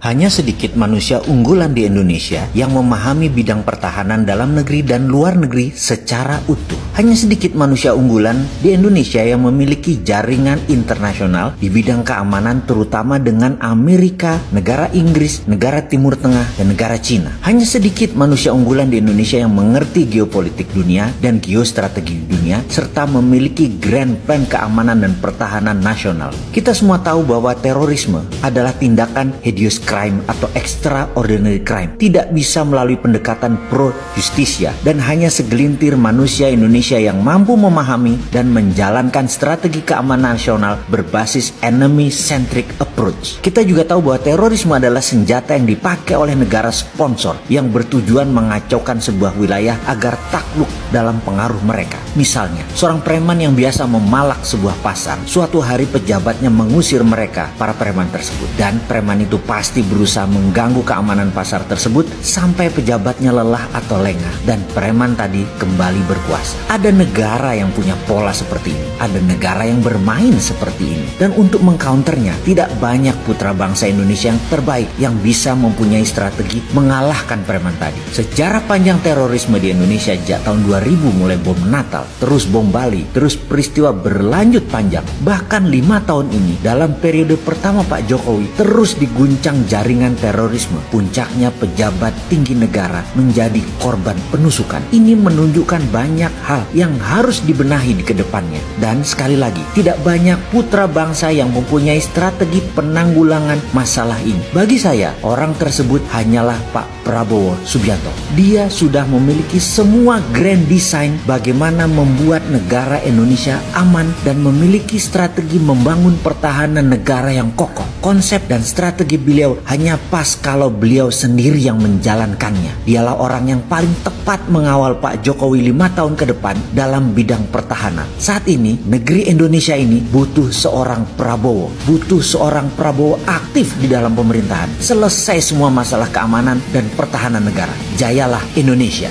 Hanya sedikit manusia unggulan di Indonesia yang memahami bidang pertahanan dalam negeri dan luar negeri secara utuh. Hanya sedikit manusia unggulan di Indonesia yang memiliki jaringan internasional di bidang keamanan, terutama dengan Amerika, negara Inggris, negara Timur Tengah, dan negara Cina. Hanya sedikit manusia unggulan di Indonesia yang mengerti geopolitik dunia dan geostrategi dunia, serta memiliki grand plan keamanan dan pertahanan nasional. Kita semua tahu bahwa terorisme adalah tindakan hideous crime atau extraordinary crime, tidak bisa melalui pendekatan pro justisia, dan hanya segelintir manusia Indonesia yang mampu memahami dan menjalankan strategi keamanan nasional berbasis enemy centric approach. Kita juga tahu bahwa terorisme adalah senjata yang dipakai oleh negara sponsor yang bertujuan mengacaukan sebuah wilayah agar takluk dalam pengaruh mereka. Misalnya, seorang preman yang biasa memalak sebuah pasar, suatu hari pejabatnya mengusir mereka, para preman tersebut, dan preman itu pasti berusaha mengganggu keamanan pasar tersebut sampai pejabatnya lelah atau lengah dan preman tadi kembali berkuasa. Ada negara yang punya pola seperti ini, ada negara yang bermain seperti ini, dan untuk mengcounternya tidak banyak putra bangsa Indonesia yang terbaik yang bisa mempunyai strategi mengalahkan preman tadi. Sejarah panjang terorisme di Indonesia sejak tahun 2000, mulai bom Natal, terus bom Bali, terus peristiwa berlanjut panjang, bahkan 5 tahun ini dalam periode pertama Pak Jokowi terus diguncang jaringan terorisme. Puncaknya pejabat tinggi negara menjadi korban penusukan. Ini menunjukkan banyak hal yang harus dibenahi di kedepannya. Dan sekali lagi, tidak banyak putra bangsa yang mempunyai strategi penanggulangan masalah ini. Bagi saya, orang tersebut hanyalah Pak Prabowo Subianto. Dia sudah memiliki semua grand design bagaimana membuat negara Indonesia aman dan memiliki strategi membangun pertahanan negara yang kokoh. Konsep dan strategi beliau hanya pas kalau beliau sendiri yang menjalankannya. Dialah orang yang paling tepat mengawal Pak Jokowi 5 tahun ke depan dalam bidang pertahanan. Saat ini, negeri Indonesia ini butuh seorang Prabowo. Butuh seorang Prabowo aktif di dalam pemerintahan. Selesai semua masalah keamanan dan pertahanan negara. Jayalah Indonesia.